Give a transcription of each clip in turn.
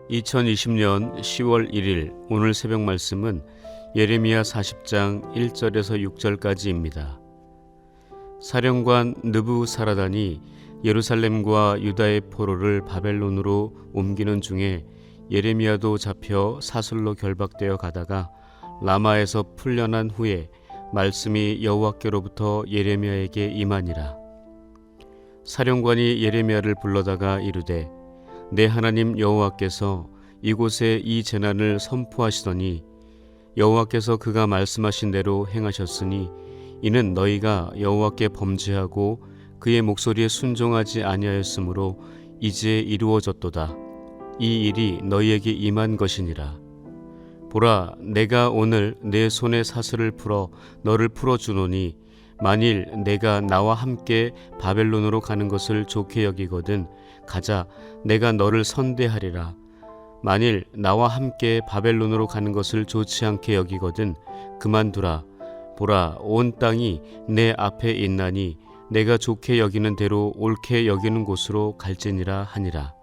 2020년 10월 1일 오늘 새벽 말씀은 예레미야 40장 1절에서 6절까지입니다. 사령관 느부사라단이 예루살렘과 유다의 포로를 바벨론으로 옮기는 중에 예레미야도 잡혀 사슬로 결박되어 가다가 라마에서 풀려난 후에 말씀이 여호와께로부터 예레미야에게 임하니라. 사령관이 예레미야를 불러다가 이르되 내 하나님 여호와께서 이곳에 이 재난을 선포하시더니 여호와께서 그가 말씀하신 대로 행하셨으니 이는 너희가 여호와께 범죄하고 그의 목소리에 순종하지 아니하였으므로 이제 이루어졌도다. 이 일이 너희에게 임한 것이니라. 보라, 내가 오늘 내 손에 사슬을 풀어 너를 풀어주노니 만일 내가 나와 함께 바벨론으로 가는 것을 좋게 여기거든 가자, 내가 너를 선대하리라. 만일 나와 함께 바벨론으로 가는 것을 좋지 않게 여기거든 그만두라. 보라, 온 땅이 내 앞에 있나니 내가 좋게 여기는 대로 옳게 여기는 곳으로 갈지니라 하니라.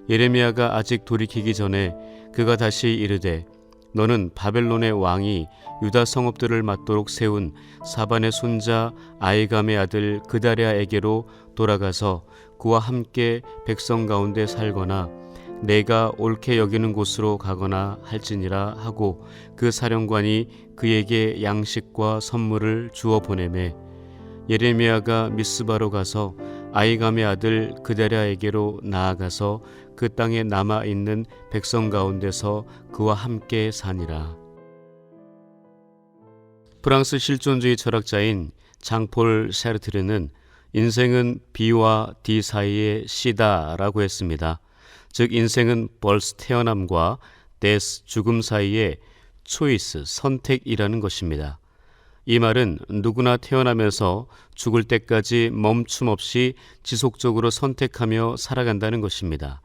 예레미야가 아직 돌이키기 전에 그가 다시 이르되 너는 바벨론의 왕이 유다 성읍들을 맞도록 세운 사반의 손자 아이감의 아들 그다랴에게로 돌아가서 그와 함께 백성 가운데 살거나 내가 옳게 여기는 곳으로 가거나 할지니라 하고 그 사령관이 그에게 양식과 선물을 주어 보내매 예레미야가 미스바로 가서 아이감의 아들 그다랴에게로 나아가서 그 땅에 남아있는 백성 가운데서 그와 함께 사니라. 프랑스 실존주의 철학자인 장폴 샤르트르는 인생은 B와 D 사이의 C다라고 했습니다. 즉 인생은 벌써 태어남과 데스 죽음 사이의 초이스 선택이라는 것입니다. 이 말은 누구나 태어나면서 죽을 때까지 멈춤 없이 지속적으로 선택하며 살아간다는 것입니다.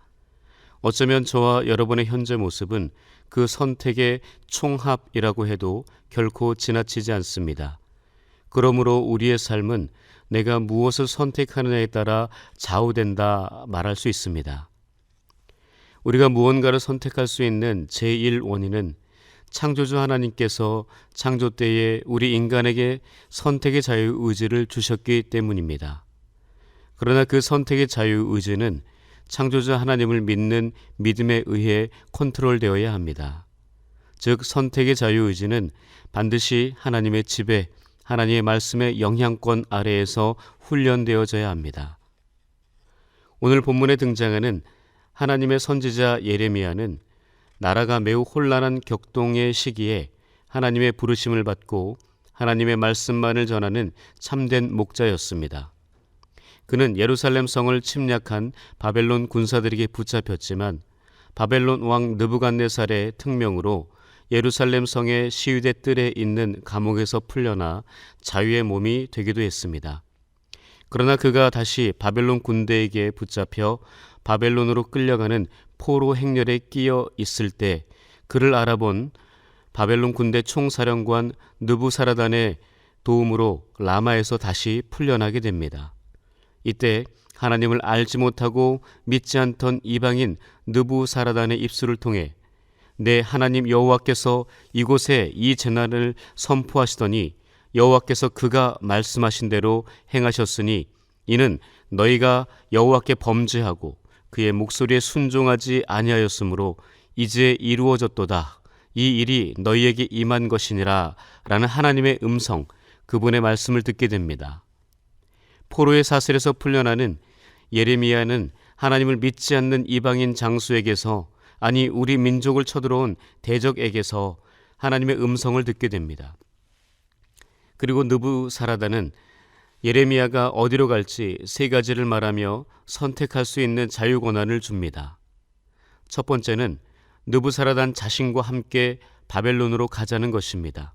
어쩌면 저와 여러분의 현재 모습은 그 선택의 총합이라고 해도 결코 지나치지 않습니다. 그러므로 우리의 삶은 내가 무엇을 선택하느냐에 따라 좌우된다 말할 수 있습니다. 우리가 무언가를 선택할 수 있는 제1원인은 창조주 하나님께서 창조 때에 우리 인간에게 선택의 자유의지를 주셨기 때문입니다. 그러나 그 선택의 자유의지는 창조주 하나님을 믿는 믿음에 의해 컨트롤되어야 합니다. 즉 선택의 자유의지는 반드시 하나님의 지배, 하나님의 말씀의 영향권 아래에서 훈련되어져야 합니다. 오늘 본문에 등장하는 하나님의 선지자 예레미야는 나라가 매우 혼란한 격동의 시기에 하나님의 부르심을 받고 하나님의 말씀만을 전하는 참된 목자였습니다. 그는 예루살렘 성을 침략한 바벨론 군사들에게 붙잡혔지만 바벨론 왕 느부갓네살의 특명으로 예루살렘 성의 시위대 뜰에 있는 감옥에서 풀려나 자유의 몸이 되기도 했습니다. 그러나 그가 다시 바벨론 군대에게 붙잡혀 바벨론으로 끌려가는 포로 행렬에 끼어 있을 때 그를 알아본 바벨론 군대 총사령관 느부사라단의 도움으로 라마에서 다시 풀려나게 됩니다. 이때 하나님을 알지 못하고 믿지 않던 이방인 느부사라단의 입술을 통해 내 하나님 여호와께서 이곳에 이 재난을 선포하시더니 여호와께서 그가 말씀하신 대로 행하셨으니 이는 너희가 여호와께 범죄하고 그의 목소리에 순종하지 아니하였으므로 이제 이루어졌도다. 이 일이 너희에게 임한 것이니라 라는 하나님의 음성, 그분의 말씀을 듣게 됩니다. 포로의 사슬에서 풀려나는 예레미야는 하나님을 믿지 않는 이방인 장수에게서 아니 우리 민족을 쳐들어온 대적에게서 하나님의 음성을 듣게 됩니다. 그리고 느부사라단은 예레미야가 어디로 갈지 세 가지를 말하며 선택할 수 있는 자유 권한을 줍니다. 첫 번째는 느부사라단 자신과 함께 바벨론으로 가자는 것입니다.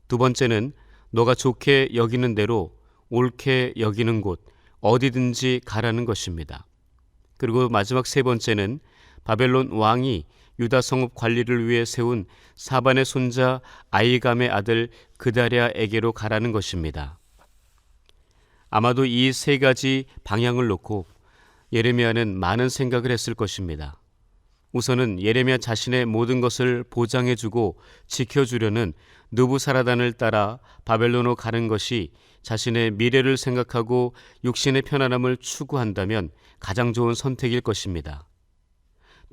두 번째는 너가 좋게 여기는 대로 옳게 여기는 곳 어디든지 가라는 것입니다. 그리고 마지막 세 번째는 바벨론 왕이 유다 성읍 관리를 위해 세운 사반의 손자 아이감의 아들 그다랴에게로 가라는 것입니다. 아마도 이 세 가지 방향을 놓고 예레미야는 많은 생각을 했을 것입니다. 우선은 예레미야 자신의 모든 것을 보장해주고 지켜주려는 느부사라단을 따라 바벨론으로 가는 것이 자신의 미래를 생각하고 육신의 편안함을 추구한다면 가장 좋은 선택일 것입니다.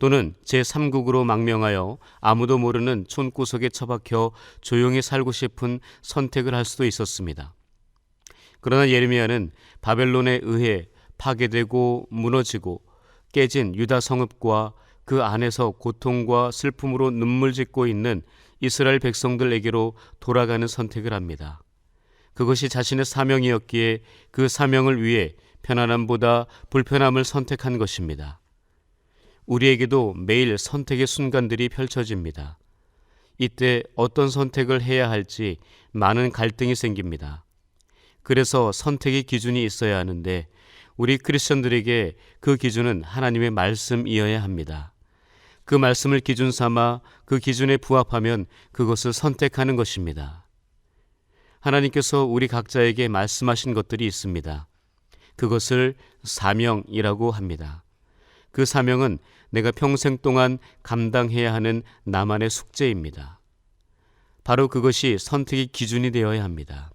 또는 제3국으로 망명하여 아무도 모르는 촌구석에 처박혀 조용히 살고 싶은 선택을 할 수도 있었습니다. 그러나 예레미야는 바벨론에 의해 파괴되고 무너지고 깨진 유다 성읍과 그 안에서 고통과 슬픔으로 눈물 짓고 있는 이스라엘 백성들에게로 돌아가는 선택을 합니다. 그것이 자신의 사명이었기에 그 사명을 위해 편안함보다 불편함을 선택한 것입니다. 우리에게도 매일 선택의 순간들이 펼쳐집니다. 이때 어떤 선택을 해야 할지 많은 갈등이 생깁니다. 그래서 선택의 기준이 있어야 하는데 우리 크리스천들에게 그 기준은 하나님의 말씀이어야 합니다. 그 말씀을 기준 삼아 그 기준에 부합하면 그것을 선택하는 것입니다. 하나님께서 우리 각자에게 말씀하신 것들이 있습니다. 그것을 사명이라고 합니다. 그 사명은 내가 평생 동안 감당해야 하는 나만의 숙제입니다. 바로 그것이 선택의 기준이 되어야 합니다.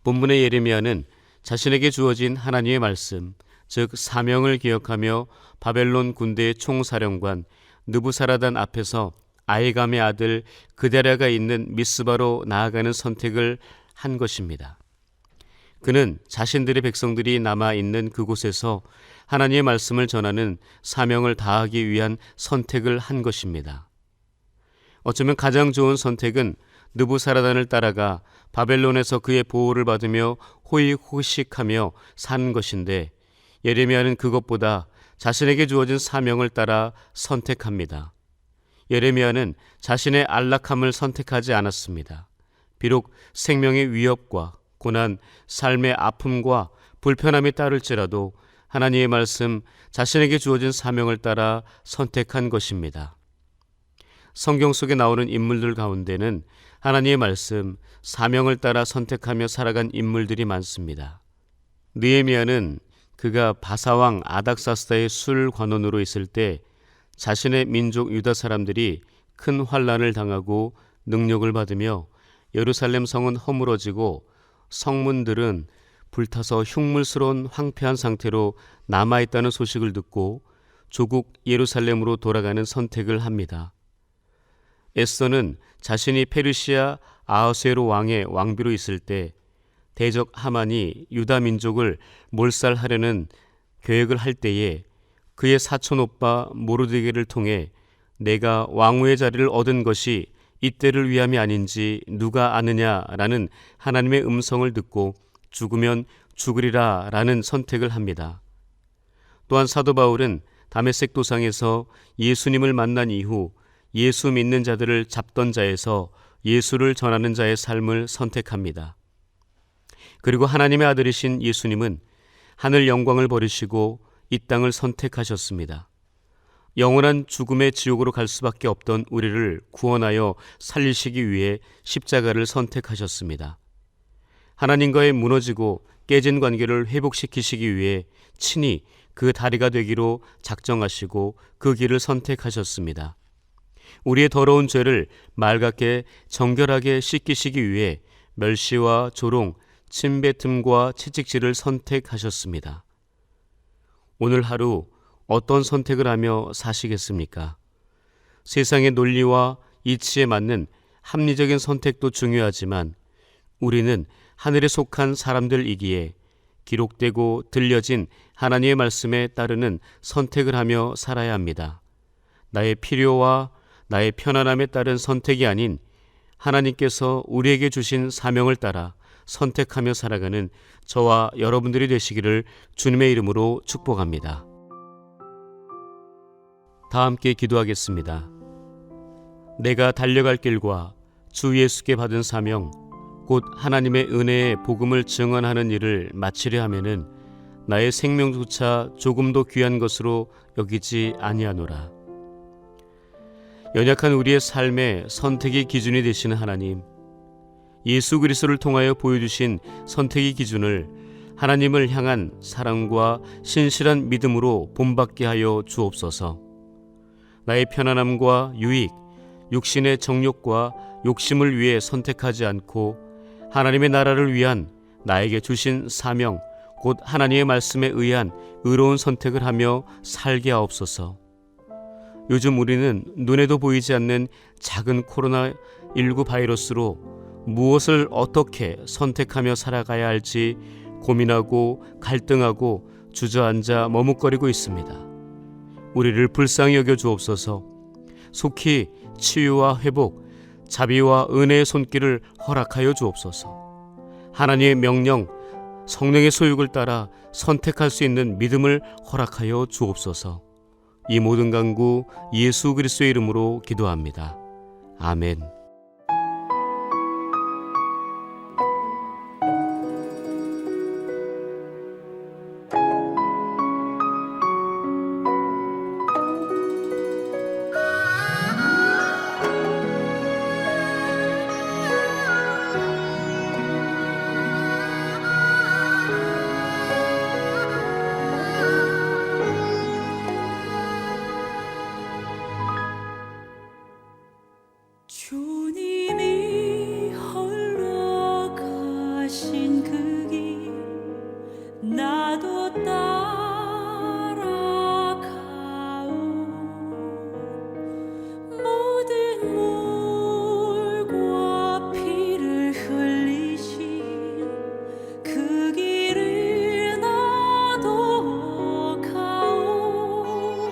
본문의 예레미야는 자신에게 주어진 하나님의 말씀, 즉 사명을 기억하며 바벨론 군대의 총사령관 느부사라단 앞에서 아히감의 아들 그데랴가 있는 미스바로 나아가는 선택을 한 것입니다. 그는 자신들의 백성들이 남아있는 그곳에서 하나님의 말씀을 전하는 사명을 다하기 위한 선택을 한 것입니다. 어쩌면 가장 좋은 선택은 느부사라단을 따라가 바벨론에서 그의 보호를 받으며 호의호식하며 사는 것인데 예레미야는 그것보다 자신에게 주어진 사명을 따라 선택합니다. 예레미야는 자신의 안락함을 선택하지 않았습니다. 비록 생명의 위협과 고난, 삶의 아픔과 불편함이 따를지라도 하나님의 말씀, 자신에게 주어진 사명을 따라 선택한 것입니다. 성경 속에 나오는 인물들 가운데는 하나님의 말씀, 사명을 따라 선택하며 살아간 인물들이 많습니다. 느헤미야는 그가 바사왕 아닥사스다의 술 관원으로 있을 때 자신의 민족 유다 사람들이 큰 환난을 당하고 능력을 받으며 예루살렘 성은 허물어지고 성문들은 불타서 흉물스러운 황폐한 상태로 남아있다는 소식을 듣고 조국 예루살렘으로 돌아가는 선택을 합니다. 에스더는 자신이 페르시아 아하수에로 왕의 왕비로 있을 때 대적 하만이 유다 민족을 몰살하려는 계획을 할 때에 그의 사촌 오빠 모르드게를 통해 내가 왕후의 자리를 얻은 것이 이때를 위함이 아닌지 누가 아느냐라는 하나님의 음성을 듣고 죽으면 죽으리라 라는 선택을 합니다. 또한 사도 바울은 다메섹 도상에서 예수님을 만난 이후 예수 믿는 자들을 잡던 자에서 예수를 전하는 자의 삶을 선택합니다. 그리고 하나님의 아들이신 예수님은 하늘 영광을 버리시고 이 땅을 선택하셨습니다. 영원한 죽음의 지옥으로 갈 수밖에 없던 우리를 구원하여 살리시기 위해 십자가를 선택하셨습니다. 하나님과의 무너지고 깨진 관계를 회복시키시기 위해 친히 그 다리가 되기로 작정하시고 그 길을 선택하셨습니다. 우리의 더러운 죄를 맑게 정결하게 씻기시기 위해 멸시와 조롱, 침뱉음과 채찍질을 선택하셨습니다. 오늘 하루 어떤 선택을 하며 사시겠습니까? 세상의 논리와 이치에 맞는 합리적인 선택도 중요하지만 우리는 하늘에 속한 사람들이기에 기록되고 들려진 하나님의 말씀에 따르는 선택을 하며 살아야 합니다. 나의 필요와 나의 편안함에 따른 선택이 아닌 하나님께서 우리에게 주신 사명을 따라 선택하며 살아가는 저와 여러분들이 되시기를 주님의 이름으로 축복합니다. 다 함께 기도하겠습니다. 내가 달려갈 길과 주 예수께 받은 사명, 곧 하나님의 은혜의 복음을 증언하는 일을 마치려 하면은 나의 생명조차 조금도 귀한 것으로 여기지 아니하노라. 연약한 우리의 삶의 선택의 기준이 되시는 하나님, 예수 그리스도를 통하여 보여주신 선택의 기준을 하나님을 향한 사랑과 신실한 믿음으로 본받게 하여 주옵소서. 나의 편안함과 유익, 육신의 정욕과 욕심을 위해 선택하지 않고 하나님의 나라를 위한 나에게 주신 사명, 곧 하나님의 말씀에 의한 의로운 선택을 하며 살게 하옵소서. 요즘 우리는 눈에도 보이지 않는 작은 코로나19 바이러스로 무엇을 어떻게 선택하며 살아가야 할지 고민하고 갈등하고 주저앉아 머뭇거리고 있습니다. 우리를 불쌍히 여겨 주옵소서. 속히 치유와 회복, 자비와 은혜의 손길을 허락하여 주옵소서. 하나님의 명령, 성령의 소육을 따라 선택할 수 있는 믿음을 허락하여 주옵소서. 이 모든 간구 예수 그리스도의 이름으로 기도합니다. 아멘. 주님이 홀로 가신 그 길 나도 따라가오. 모든 물과 피를 흘리신 그 길을 나도 가오.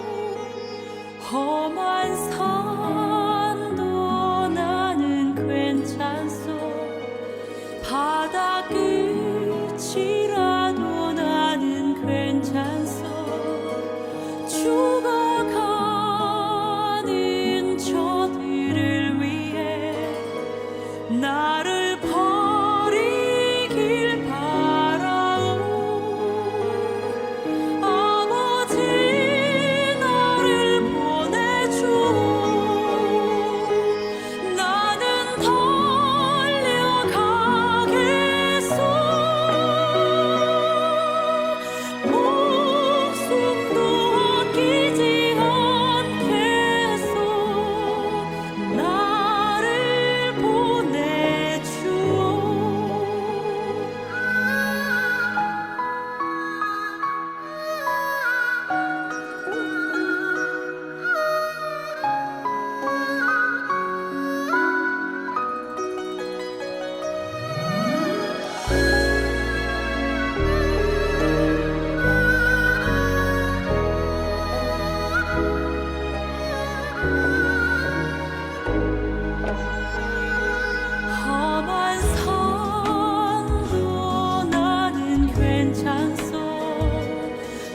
험한 산도 나는 괜찮소. 바다 끝이라도 나는 괜찮소. 죽어가는 저들을 위해 나를 버리길 바라오. 아버지 나를 보내주오. 나는 달려가겠소. 목숨도 아끼지 않겠소. 나를 보내주오. 험한 산도 나는 괜찮소.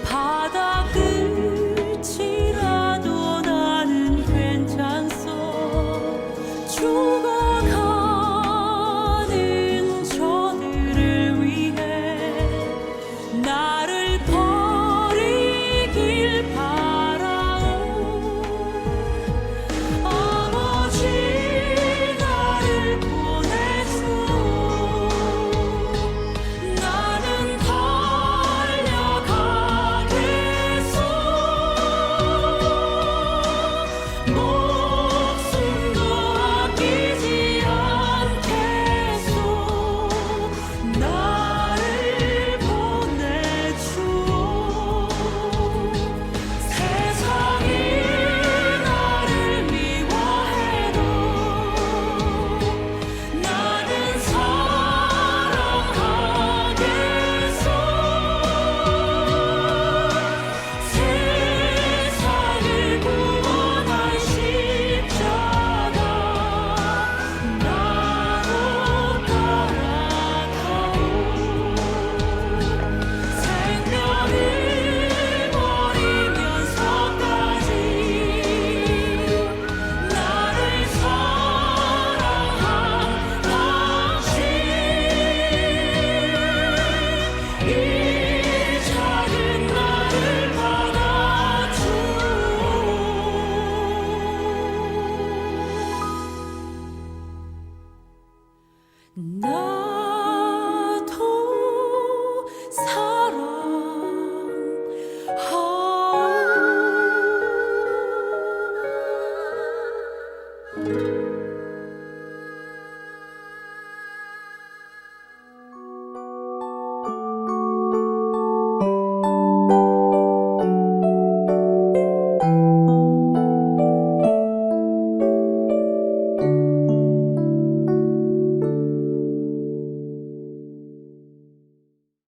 바다 끝이라도 나는 괜찮소. 죽어가는 저들을 위해 나